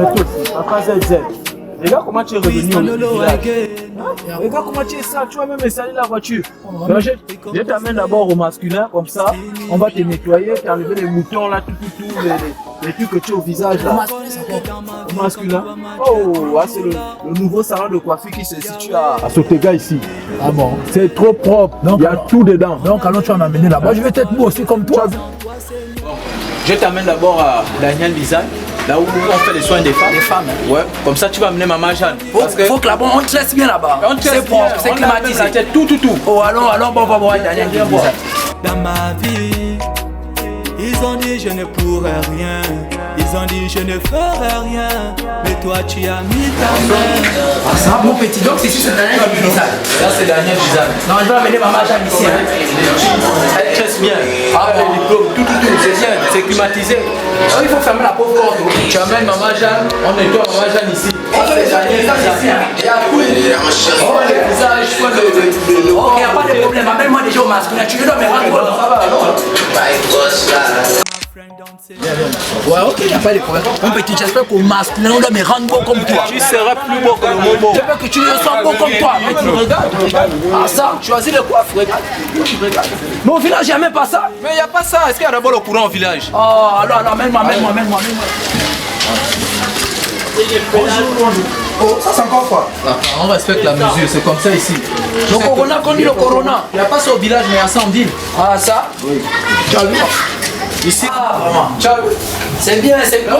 Mais toi aussi, papa ZZ. Regarde comment tu es revenu au village. Regarde comment tu es sale, tu vas même installer la voiture. Donc, je t'amène d'abord au masculin, comme ça, on va te nettoyer, t'enlever les moutons là, tout, les trucs que tu as au visage là. Au masculin. Oh, ah, c'est le nouveau salon de coiffure qui se situe à Sotega ici. Ah bon? C'est trop propre, il y a tout dedans. Donc alors tu vas m'amener là-bas, je vais être moi aussi comme toi. Je t'amène d'abord à Daniel Design. Là où on fait les soins des femmes. Les femmes. Ouais, comme ça tu vas amener maman Jeanne. Faut que là-bas on te laisse bien là-bas. C'est propre, c'est climatisé. Tout. Oh alors bon, on va voir Daniel Design. Dans ma vie, ils ont dit je ne pourrais rien. Ils ont dit je ne ferai rien. Mais toi tu as mis ta main. Ah ça mon petit, donc c'est Daniel Design. Là c'est Daniel Design. Non, je vais amener maman Jeanne ici. Elle tresse bien. Ah bon, les diplômes, tout, c'est bien, c'est climatisé. Il faut fermer la pauvre porte. Tu amènes maman Jeanne, on nettoie maman Jeanne ici. C'est Daniel Design. Il y a tout. Oh le visage, Ok, y a pas de problème, amène-moi déjà au masculin. Tu veux me rendre ça va alors. Ouais, ok, y a pas de problème. Mon petit, j'espère qu'au masculin, on doit me rendre beau comme toi. Tu seras plus beau que le Momo. Je veux que tu me sens beau comme toi. Mais tu regardes. Ah ça, tu choisis le coiffe, regarde. Mais au village, il n'y a même pas ça. Mais il n'y a pas ça. Est-ce qu'il y a d'abord le courant au village? Oh, alors, amène-moi. Bonjour. Oh, ça c'est encore quoi? On respecte la mesure, c'est comme ça ici. Le corona, qu'on dit le corona. Il n'y a pas ça au village, mais il y a ça en ville. Ah ça? Oui. Tu as vu? Ici, vraiment. C'est bien, c'est bien.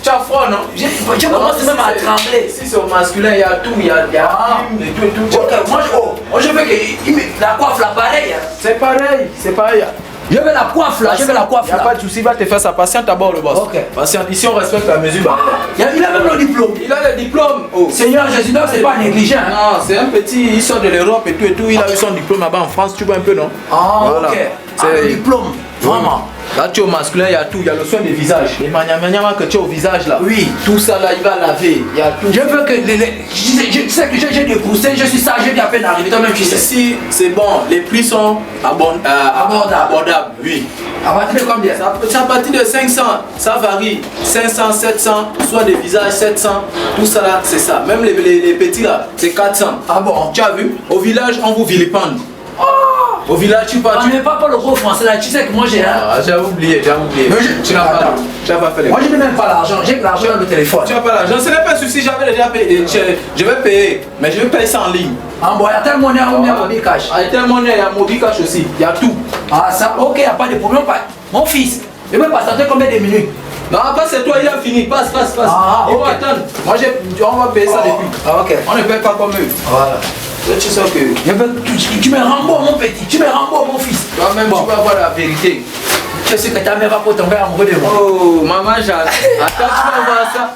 Tu as froid, non? Je commence même à trembler. Ici, c'est au masculin, il y a tout, il y a tout. Ok, moi je veux que la coiffe là, pareil. C'est pareil. Je veux la coiffe là, Il n'y a pas de souci, il va te faire ça. Patiente d'abord le boss. Ok. Patiente, ici on respecte la mesure. Il a même le diplôme. Il a le diplôme. Oh. Seigneur Jésus, donc c'est pas négligent. Non, c'est un petit, il sort de l'Europe et tout. Il a eu son diplôme là-bas en France, tu vois un peu, non? Ah, voilà. Ok. C'est le diplôme, vraiment. Là, tu es au masculin, il y a tout. Il y a le soin des visages. Les maniamaniamas que tu as au visage là. Oui. Tout ça là, il va laver. Il y a tout. Je veux que je sais que j'ai des poussées, je suis sage, je viens à peine d'arriver. Toi-même, tu sais. Ici, c'est bon. Les prix sont abordables. Oui. À partir de combien? C'est à partir de 500. Ça varie. 500, 700. Soit des visages 700. Tout ça là, c'est ça. Même les petits là, c'est 400. Ah bon? Tu as vu? Au village, on vous vilipende. Au village, tu pars. On n'est pas le gros français là, tu sais que moi j'ai. Ah, j'ai oublié. Mais tu n'as pas. Tu n'as pas fait les. Moi je n'ai même pas l'argent, j'ai que l'argent dans le téléphone. Tu n'as pas l'argent, ce n'est pas un souci, j'avais déjà payé. Je vais payer, mais je vais payer ça en ligne. Ah bon, il y a tellement de mobile cash. Il y a tellement il y a mobile cash aussi, il y a tout. Ah ça, ok, il n'y a pas de problème. Mon fils, je vais patienter combien de minutes? Non, pas c'est toi, il a fini, passe. Ah, Il ok. va attendre. Moi, on va payer ça depuis. Ah ok. On ne paye pas comme eux. Voilà. Tu sais que Tu me rembourses mon petit, tu me rembourses mon fils. toi-même, tu vas voir la vérité. Je sais que ta mère va pour tomber amoureux de moi. Oh, maman Jeanne, attends, tu vas voir ça.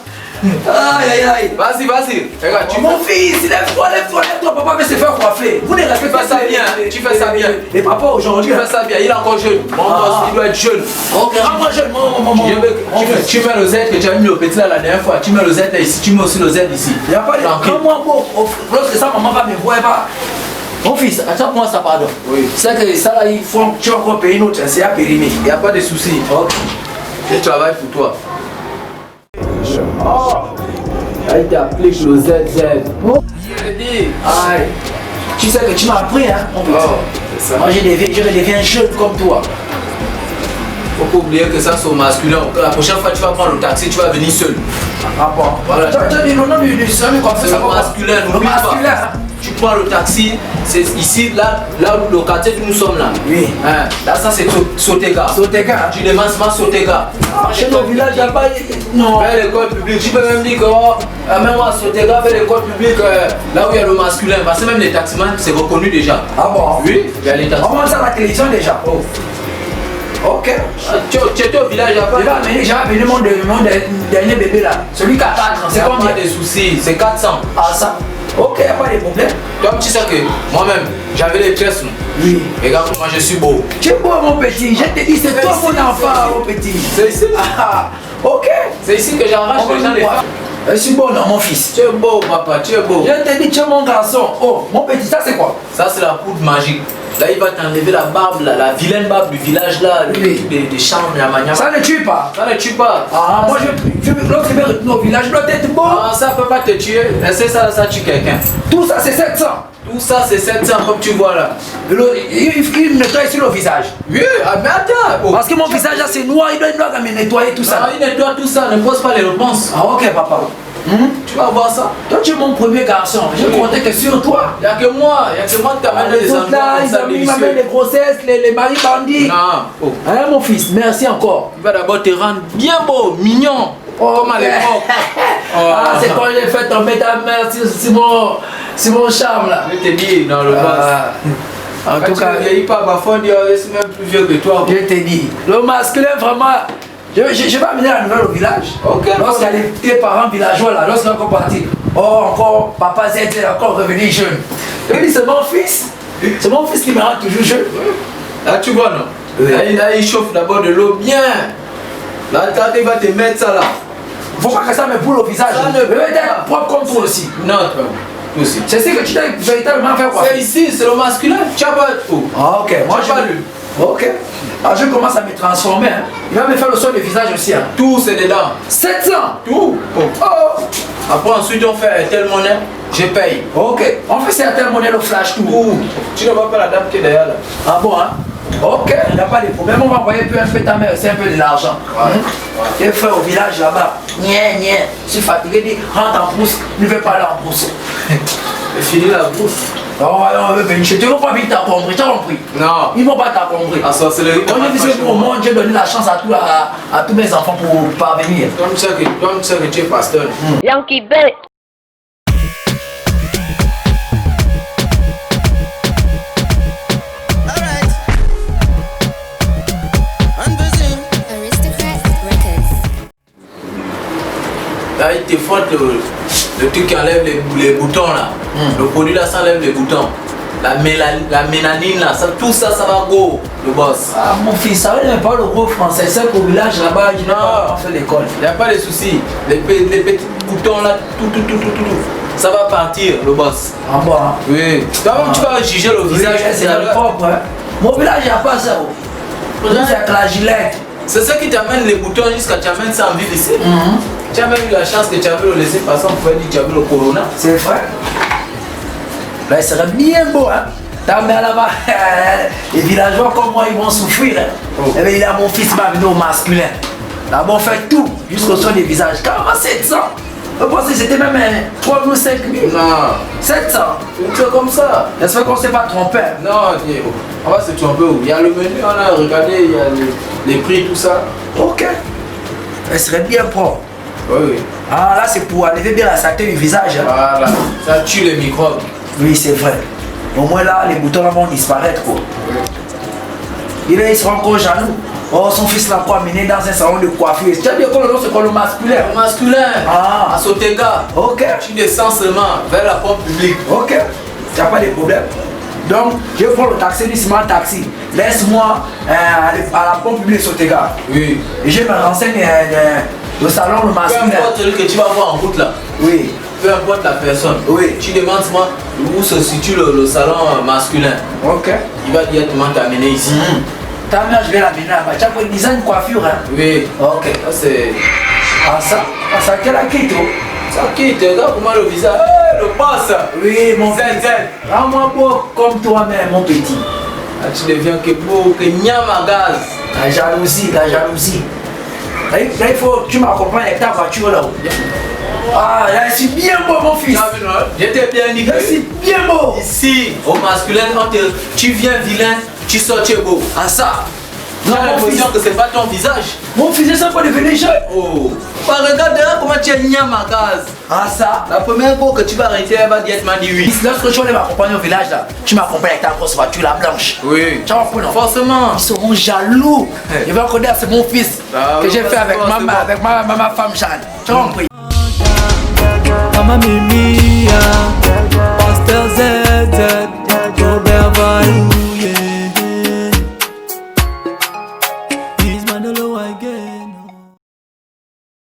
Aïe. Vas-y. Regarde, Mon fils, lève-toi, papa veut se faire coiffer. Vous ne respectez pas ça bien. Tu fais ça bien. Et papa aujourd'hui, Tu fais ça bien, il est encore jeune. Mon gosse, il doit être jeune. ok, rends-moi jeune, Tu mets le Z que tu as mis le petit là la dernière fois. Tu mets le Z ici, tu mets aussi le Z ici. Il n'y a pas de. Rends-moi beau. Lorsque ça, maman va me voir, pas. Mon fils, attends-moi ça, pardon. Oui. C'est que ça là, il faut. Tu vas encore payer une autre, c'est à périmer. Il n'y a pas de souci. Ok. Je travaille pour toi. Elle t'applique le ZZ. Oh. Je te dis. Aïe. Tu sais que tu m'as appris, hein. Oh, c'est ça. Moi, je deviens jeune comme toi. Faut pas oublier que ça c'est au masculin. La prochaine fois tu vas prendre le taxi, tu vas venir seul. Ah bon. Voilà. Tu as dit le nom du salut comme C'est ça. le masculin, Le n'oublie pas. masculin. Tu prends le taxi, c'est ici, là où le quartier où nous sommes là. Oui. Hein, là ça c'est Sotega. Sotega. Tu demandes seulement Sotega. Chez nos villages, il n'y a pas. Non. Vers l'école publique, tu peux même dire que même moi Sotega vers l'école publique, là où il y a le masculin, parce que même les taximans c'est reconnu déjà. Ah bon. Oui, il y a les On taximans. voit ça à la télévision déjà. Oh. Ok. Tu étais au village, J'ai amené mon dernier bébé là. Celui qui a 4 ans. c'est C'est pas combien? des soucis, c'est 400. Ah ça. Ok, il n'y a pas de problème. Donc tu sais que moi-même, j'avais les tresses. Oui. Regarde comment je suis beau. Tu es beau mon petit. Je te dis, c'est toi mon enfant mon petit. C'est ici. Ah, ok. C'est ici que j'arrache les gens des femmes. Je suis beau non mon fils. Tu es beau papa, tu es beau. Je te dis, tu es mon garçon. Oh, mon petit, ça c'est quoi? Ça c'est la poudre magique. Là, il va t'enlever la barbe, là, la vilaine barbe du village, là, des chambres, la manière. Ça ne tue pas. Ça ne tue pas. Ah, moi, l'autre veut retourner au village, doit être bon. Ah, ça peut pas te tuer. C'est ça, ça tue quelqu'un. Tout ça, c'est 700. Tout ça, c'est 700, comme tu vois là. Il nettoie ici le visage. Oui, ah, mais attends. Oh. Parce que mon visage, là, c'est noir, il doit me nettoyer tout ça. Ah, il nettoie tout ça, ne pose pas les réponses. Ah, ok, papa. Tu vas voir ça. Toi, tu es mon premier garçon. Je comptais que sur toi. Il n'y a que moi qui t'amène Les autres là, ils m'amènent les grossesses, les maris bandits. Non. Oh. Hein, mon fils, merci encore. Il va d'abord te rendre bien beau, mignon. Comme à l'époque. Ah, c'est quand j'ai fait tomber ta mère sur mon charme là. Je te dis dans le bas. En Quand tout cas, tu ne vieillis pas, parfois on dit c'est même plus vieux que toi. je t'ai dit, le masculin vraiment. Je vais amener la nouvelle au village. Ok. Lorsqu'il y a tes parents villageois là, lorsqu'ils sont encore partis. Oh, encore, papa Z est encore revenu jeune. Je lui dis, c'est mon fils. C'est mon fils qui me rend toujours jeune. Là, tu vois, non? Oui. Là, il chauffe d'abord de l'eau bien. Là, il va te mettre ça là. Faut pas que ça me boule au visage. Ça ne Je peut vais pas. être propre comme toi aussi. Non, toi aussi. C'est ce que tu dois véritablement faire quoi. C'est ici, c'est le masculin. Tu as pas tout. Ah, ok. Moi, Tu as pas lu. Ok. Alors, je commence à me transformer. Hein. Il va me faire le soin du visage aussi. Hein. Tout, c'est dedans. 700. Tout. Oh. Après, ensuite, on fait telle monnaie, je paye. Ok. On fait certaines monnaies le flash tout. Tout. Tu ne vois pas la dame qui est derrière là. Ah bon, hein? Ok, il n'y a pas de problème. On va envoyer un peu ta mère, c'est un peu de l'argent. Et frère au village là-bas, je suis fatigué, dit rentre en brousse, ne veux pas aller en brousse. Et fini la brousse. Oh, on veut venir chez toi, ils ne vont pas vite t'accomplir, tu as compris? Non. Ils ne vont pas t'accomplir. La sorcellerie. Quand je dis que au monde, j'ai donné la chance à tous mes enfants pour parvenir. Comme ça que tu es pasteur. Yankee Bet. Là, il te frotte le truc qui enlève les boutons là. Le produit là, ça enlève les boutons. La mélanine là, ça, tout ça, ça va go, le boss. Ah mon fils, ça ne pas le gros français, c'est qu'au village là-bas, je n'ai pas fait l'école. Il n'y a pas de soucis. Les petits boutons là, tout. Ça va partir, le boss. Ah bon, hein? Oui. Toi-même, tu vas juger le visage. C'est propre, hein? Mon village, il n'y a pas ça. C'est que la gilette. C'est ça qui t'amène les boutons jusqu'à tu amènes ça en ville ici. Tu as même eu la chance que tu avais le laissé passer, on pouvait dire que tu avais le corona. C'est vrai. Là, il serait bien beau, hein. Ta mère là-bas, les villageois comme moi, ils vont souffrir. Hein. Oh. Eh bien, il a mon fils m'a amené au masculin. Là-bas, on fait tout, jusqu'au soin des visages. Carrément 700. Je pensais que c'était même 3 000 ou 5 000. Non. 700. C'est comme ça. J'espère qu'on ne s'est pas trompé. Non, on va se tromper où? Il y a le menu, on a regardé, il y a les prix, tout ça. Ok. Elle serait bien propre. Oui. Ah, là, c'est pour enlever bien la saleté du visage. Hein. Voilà. Ça tue les microbes. Oui, c'est vrai. Au moins là, les boutons là vont disparaître quoi. Et là, il sera encore jaloux. Oh, son fils l'a quoi amené dans un salon de coiffure. Tu as dit que le nom c'est quoi le masculin? Le masculin, Ah. à Sotega. Ok. Tu descends seulement vers la pompe publique. Ok. Tu n'as pas de problème. Donc, je prends le taxi, du smart taxi. Laisse-moi à la pompe publique Sotega. Oui. Et je me renseigne le salon le Peu masculin. importe celui que tu vas voir en route là. Oui. Peu importe la personne. Oui. Tu demandes moi où se situe le salon masculin. Ok. Il va directement t'amener ici. Ta mère, je vais l'amener là-bas. Tu as quoi, design coiffure, hein? Oui. Ok. Ça c'est. Ah, ça, quelle acquis, toi? Ça quitte, regarde comment le visage. Le boss. Oui, mon Zen, fils. zen. Rends-moi beau comme toi-même, mon petit. Ah, tu deviens que beau, que nyam à gaz. La jalousie, la jalousie. Là, il faut que tu m'accompagnes avec ta voiture là-haut. Ah, là, je suis bien beau, mon fils. J'étais bien Je niqué. suis bien beau. Ici, au masculin, tu viens vilain, tu sors, tu es beau. Ah, ça. Tu Non, as mon fils. l'impression que c'est pas ton visage. Mon fils, je sais pas devenir jeune. Oh. Bah, regarde là comment tu es nyam à gaz. Ah, ça. La première fois que tu vas arrêter, elle va directement dire oui. Lorsque tu vas m'accompagner au village là, tu m'accompagnes avec ta grosse voiture, la blanche. Oui. Tu vas comprendre? Forcément. Ils seront jaloux. Ils vont reconnaître c'est mon fils Ah, que oui, j'ai fait c'est avec, bon, c'est bon. avec ma femme Jeanne. Tu as compris? Mama Mimia